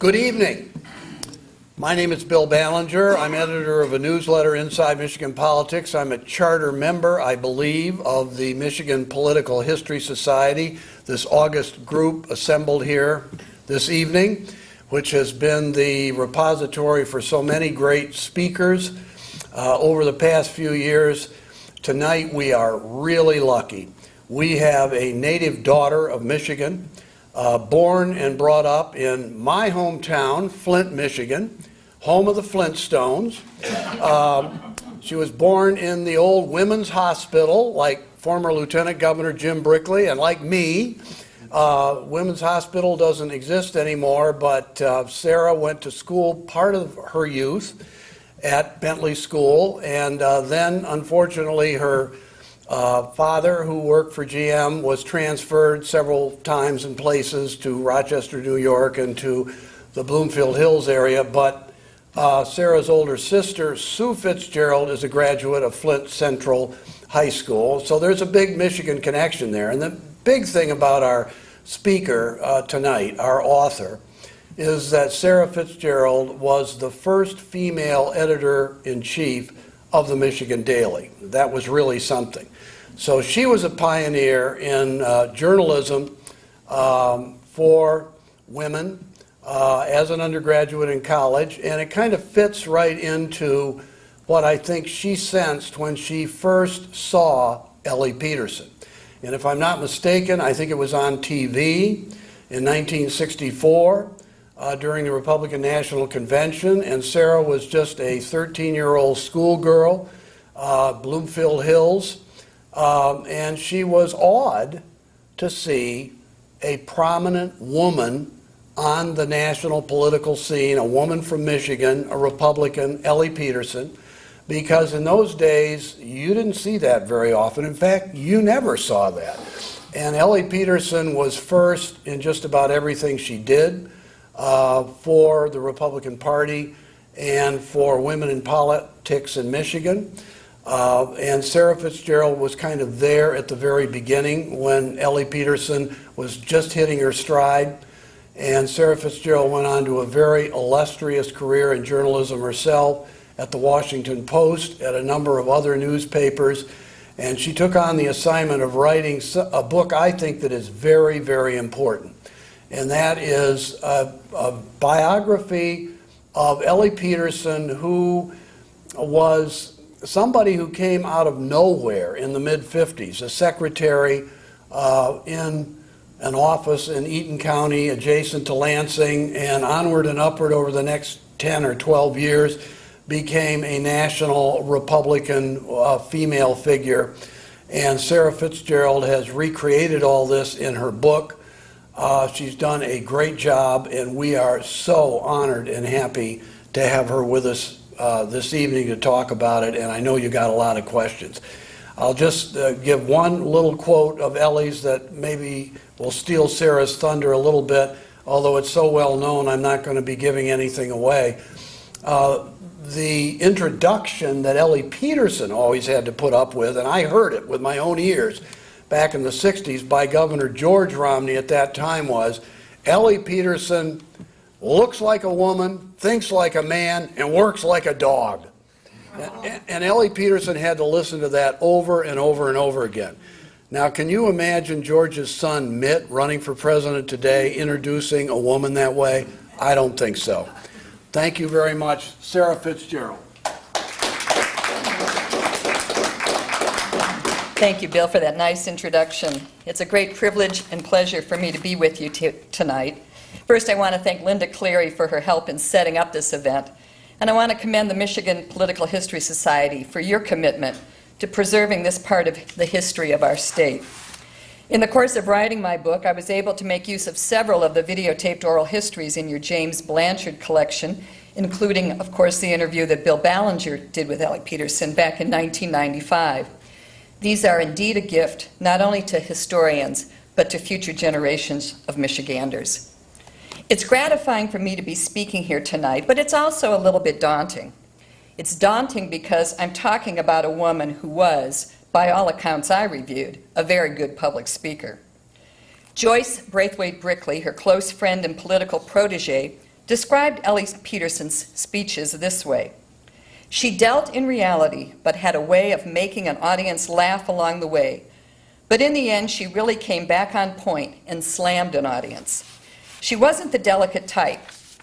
Good evening. My name is Bill Ballinger. I'm editor of a newsletter, Inside Michigan Politics. I'm a charter member, I believe, of the Michigan Political History Society, this August group assembled here this evening, which has been the repository for so many great speakers over the past few years. Tonight we are really lucky. We have a native daughter of Michigan, born and brought up in my hometown, Flint, Michigan, home of the Flintstones. She was born in the old women's hospital, like former Lieutenant Governor Jim Brickley, and like me. Women's hospital doesn't exist anymore, but Sara went to school part of her youth at Bentley School, and then, unfortunately, her father, who worked for GM, was transferred several times and places to Rochester, New York, and to the Bloomfield Hills area. But Sara's older sister, Sue Fitzgerald, is a graduate of Flint Central High School. So there's a big Michigan connection there. And the big thing about our speaker tonight, our author, is that Sara Fitzgerald was the first female editor-in-chief of the Michigan Daily. That was really something. So she was a pioneer in journalism for women as an undergraduate in college, and it kind of fits right into what I think she sensed when she first saw Elly Peterson. And if I'm not mistaken, I think it was on TV in 1964 during the Republican National Convention, and Sara was just a 13-year-old schoolgirl, Bloomfield Hills, and she was awed to see a prominent woman on the national political scene, a woman from Michigan, a Republican, Elly Peterson, because in those days you didn't see that very often. In fact, you never saw that. And Elly Peterson was first in just about everything she did for the Republican Party and for women in politics in Michigan. And Sara Fitzgerald was kind of there at the very beginning when Elly Peterson was just hitting her stride. And Sara Fitzgerald went on to a very illustrious career in journalism herself at the Washington Post, at a number of other newspapers. And she took on the assignment of writing a book I think that is very, very important. And that is a biography of Elly Peterson, who was somebody who came out of nowhere in the mid-50s, a secretary in an office in Eaton County adjacent to Lansing, and onward and upward over the next 10 or 12 years became a national Republican female figure. And Sara Fitzgerald has recreated all this in her book. She's done a great job, and we are so honored and happy to have her with us this evening to talk about it, and I know you got a lot of questions. I'll just give one little quote of Elly's that maybe will steal Sara's thunder a little bit, although it's so well known I'm not going to be giving anything away. The introduction that Elly Peterson always had to put up with, and I heard it with my own ears back in the 60s by Governor George Romney at that time, was Elly Peterson looks like a woman, thinks like a man, and works like a dog. And Elly Peterson had to listen to that over and over and over again. Now, can you imagine George's son, Mitt, running for president today, introducing a woman that way? I don't think so. Thank you very much. Sara Fitzgerald. Thank you, Bill, for that nice introduction. It's a great privilege and pleasure for me to be with you tonight. First, I want to thank Linda Cleary for her help in setting up this event. And I want to commend the Michigan Political History Society for your commitment to preserving this part of the history of our state. In the course of writing my book, I was able to make use of several of the videotaped oral histories in your James Blanchard collection, including, of course, the interview that Bill Ballinger did with Elly Peterson back in 1995. These are indeed a gift, not only to historians, but to future generations of Michiganders. It's gratifying for me to be speaking here tonight, but it's also a little bit daunting. It's daunting because I'm talking about a woman who was, by all accounts I reviewed, a very good public speaker. Joyce Braithwaite Brickley, her close friend and political protege, described Elly Peterson's speeches this way: "She dealt in reality, but had a way of making an audience laugh along the way. But in the end, she really came back on point and slammed an audience. She wasn't the delicate type.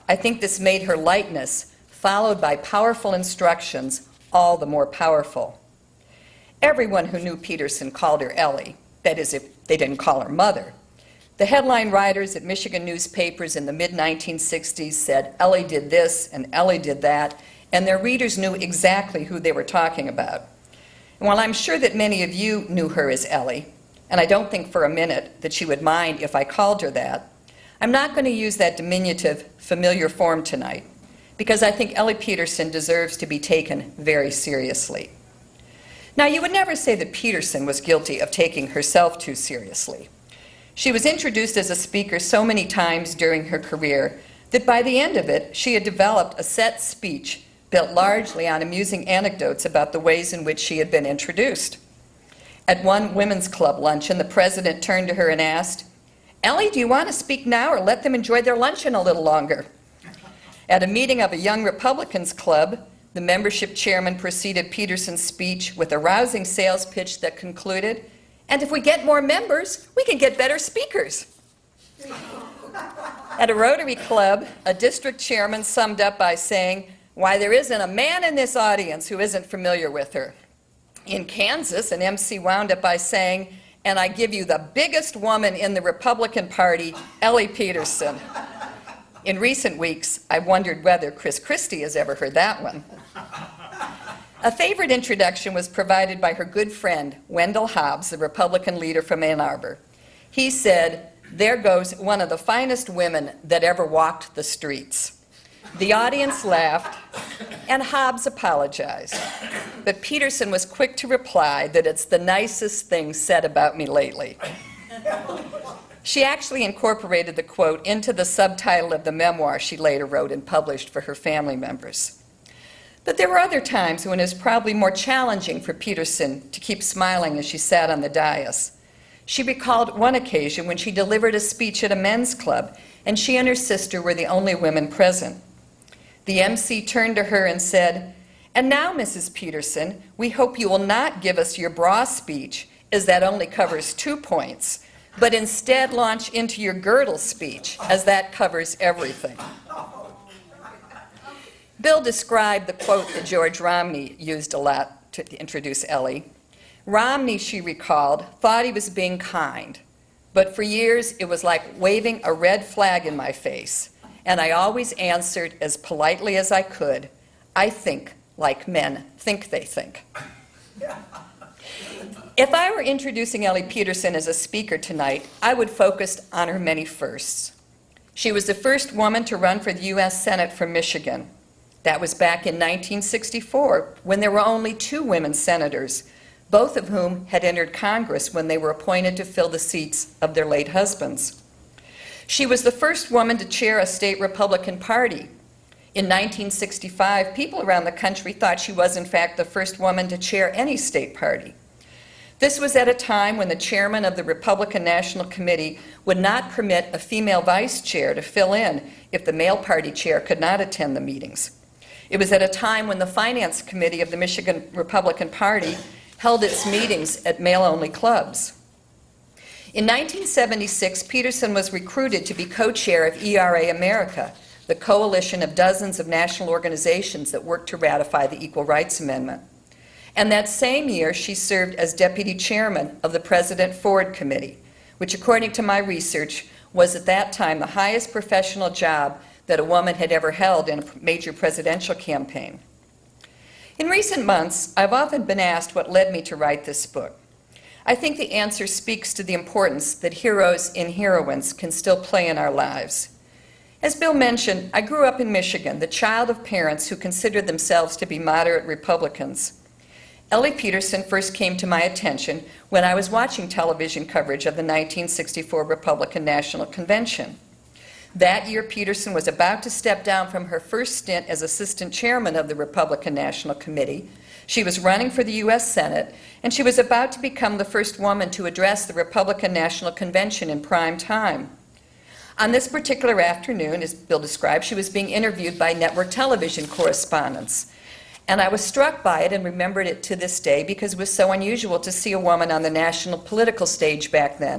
I think this made her lightness, followed by powerful instructions, all the more powerful." Everyone who knew Peterson called her Elly, that is, if they didn't call her mother. The headline writers at Michigan newspapers in the mid-1960s said, "Elly did this and Elly did that," and their readers knew exactly who they were talking about. And while I'm sure that many of you knew her as Elly, and I don't think for a minute that she would mind if I called her that, I'm not going to use that diminutive, familiar form tonight, because I think Elly Peterson deserves to be taken very seriously. Now, you would never say that Peterson was guilty of taking herself too seriously. She was introduced as a speaker so many times during her career that by the end of it, she had developed a set speech built largely on amusing anecdotes about the ways in which she had been introduced. At one women's club luncheon, the president turned to her and asked, "Elly, do you want to speak now or let them enjoy their luncheon a little longer?" At a meeting of a young Republicans club, the membership chairman preceded Peterson's speech with a rousing sales pitch that concluded, "And if we get more members, we can get better speakers." At a Rotary club, a district chairman summed up by saying, "Why, there isn't a man in this audience who isn't familiar with her." In Kansas, an MC wound up by saying, "And I give you the biggest woman in the Republican Party, Elly Peterson." In recent weeks, I've wondered whether Chris Christie has ever heard that one. A favorite introduction was provided by her good friend, Wendell Hobbs, the Republican leader from Ann Arbor. He said, "There goes one of the finest women that ever walked the streets." The audience laughed, and Hobbs apologized. But Peterson was quick to reply that it's the nicest thing said about me lately. She actually incorporated the quote into the subtitle of the memoir she later wrote and published for her family members. But there were other times when it was probably more challenging for Peterson to keep smiling as she sat on the dais. She recalled one occasion when she delivered a speech at a men's club, and she and her sister were the only women present. The MC turned to her and said, "And now, Mrs. Peterson, we hope you will not give us your bra speech, as that only covers 2 points, but instead launch into your girdle speech, as that covers everything." Bill described the quote that George Romney used a lot to introduce Elly. Romney, she recalled, thought he was being kind, but for years it was like waving a red flag in my face, and I always answered as politely as I could, "I think like men think they think." If I were introducing Elly Peterson as a speaker tonight, I would focus on her many firsts. She was the first woman to run for the U.S. Senate from Michigan. That was back in 1964, when there were only 2 women senators, both of whom had entered Congress when they were appointed to fill the seats of their late husbands. She was the first woman to chair a state Republican Party. In 1965, people around the country thought she was, in fact, the first woman to chair any state party. This was at a time when the chairman of the Republican National Committee would not permit a female vice chair to fill in if the male party chair could not attend the meetings. It was at a time when the Finance Committee of the Michigan Republican Party held its meetings at male-only clubs. In 1976, Peterson was recruited to be co-chair of ERA America, the coalition of dozens of national organizations that worked to ratify the Equal Rights Amendment. And that same year, she served as deputy chairman of the President Ford Committee, which, according to my research, was at that time the highest professional job that a woman had ever held in a major presidential campaign. In recent months, I've often been asked what led me to write this book. I think the answer speaks to the importance that heroes and heroines can still play in our lives. As Bill mentioned, I grew up in Michigan, the child of parents who considered themselves to be moderate Republicans. Elly Peterson first came to my attention when I was watching television coverage of the 1964 Republican National Convention. That year, Peterson was about to step down from her first stint as assistant chairman of the Republican National Committee. She was running for the U.S. Senate, and she was about to become the first woman to address the Republican National Convention in prime time. On this particular afternoon, as Bill described, she was being interviewed by network television correspondents. And I was struck by it and remembered it to this day because it was so unusual to see a woman on the national political stage back then.